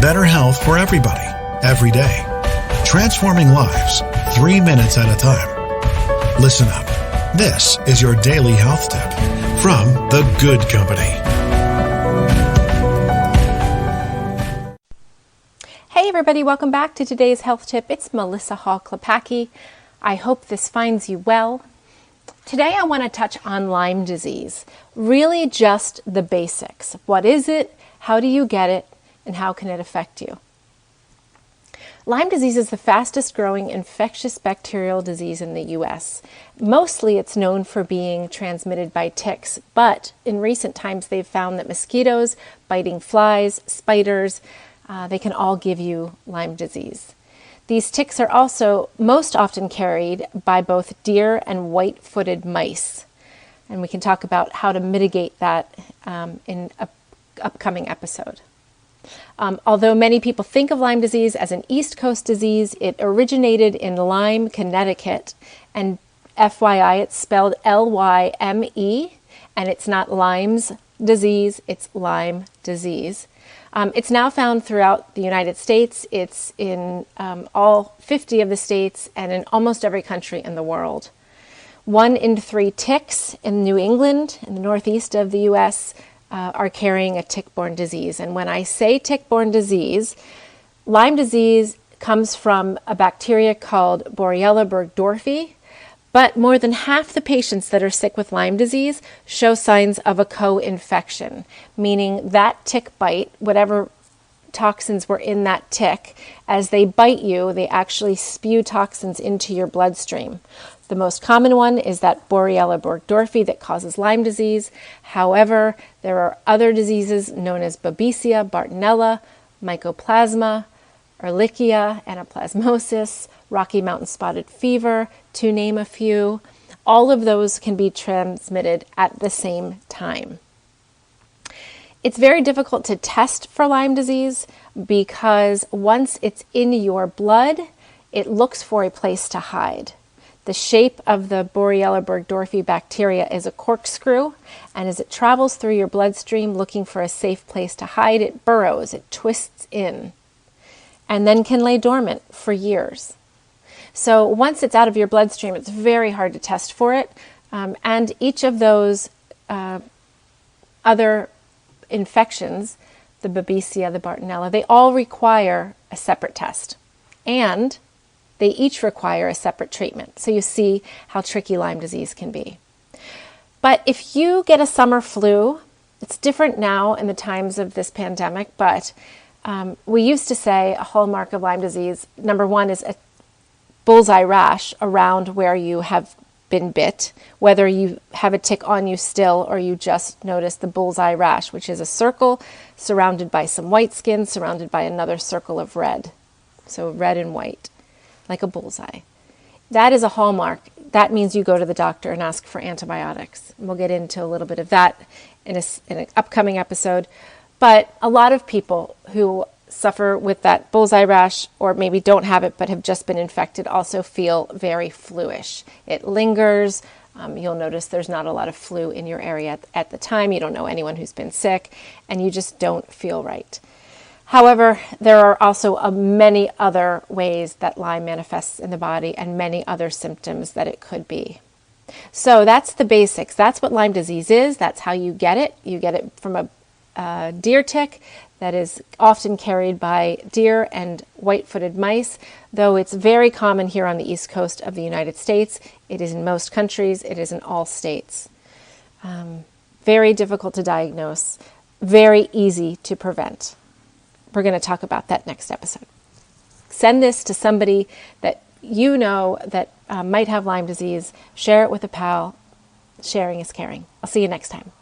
better health for everybody, every day. Transforming lives, 3 minutes at a time. Listen up. This is your daily health tip from The Good Company. Hey everybody, welcome back to today's health tip. It's Melissa Hall-Klepacki. I hope this finds you well. Today I want to touch on Lyme disease. Really just the basics. What is it? How do you get it? And how can it affect you? Lyme disease is the fastest growing infectious bacterial disease in the U.S. Mostly it's known for being transmitted by ticks, but in recent times they've found that mosquitoes, biting flies, spiders, they can all give you Lyme disease. These ticks are also most often carried by both deer and white-footed mice. And we can talk about how to mitigate that in an upcoming episode. Although many people think of Lyme disease as an East Coast disease, it originated in Lyme, Connecticut, and FYI, it's spelled L-Y-M-E, and it's not Lyme's disease, it's Lyme disease. It's now found throughout the United States. It's in all 50 of the states and in almost every country in the world. 1 in 3 ticks in New England, in the northeast of the U.S., are carrying a tick-borne disease. And when I say tick-borne disease, Lyme disease comes from a bacteria called Borrelia Burgdorferi, but more than half the patients that are sick with Lyme disease show signs of a co-infection, meaning that tick bite, whatever toxins were in that tick, as they bite you, they actually spew toxins into your bloodstream. The most common one is that Borrelia Burgdorferi that causes Lyme disease. However, there are other diseases known as Babesia, Bartonella, Mycoplasma, Ehrlichia, Anaplasmosis, Rocky Mountain spotted fever, to name a few. All of those can be transmitted at the same time. It's very difficult to test for Lyme disease because once it's in your blood, it looks for a place to hide. The shape of the Borrelia Burgdorferi bacteria is a corkscrew, and as it travels through your bloodstream looking for a safe place to hide, it burrows, it twists in, and then can lay dormant for years. So once it's out of your bloodstream, it's very hard to test for it, and each of those other infections, the Babesia, the Bartonella, they all require a separate test, and they each require a separate treatment. So you see how tricky Lyme disease can be. But if you get a summer flu, it's different now in the times of this pandemic, but we used to say a hallmark of Lyme disease, number 1 is a bullseye rash around where you have been bit, whether you have a tick on you still or you just notice the bullseye rash, which is a circle surrounded by some white skin, surrounded by another circle of red. So red and white, like a bullseye. That is a hallmark. That means you go to the doctor and ask for antibiotics. And we'll get into a little bit of that in an upcoming episode. But a lot of people who suffer with that bullseye rash, or maybe don't have it but have just been infected, also feel very fluish. It lingers. You'll notice there's not a lot of flu in your area at the time. You don't know anyone who's been sick, and you just don't feel right. However, there are also many other ways that Lyme manifests in the body and many other symptoms that it could be. So that's the basics. That's what Lyme disease is. That's how you get it. You get it from a deer tick that is often carried by deer and white-footed mice, though it's very common here on the East Coast of the United States. It is in most countries. It is in all states. Very difficult to diagnose, very easy to prevent. We're going to talk about that next episode. Send this to somebody that you know that might have Lyme disease. Share it with a pal. Sharing is caring. I'll see you next time.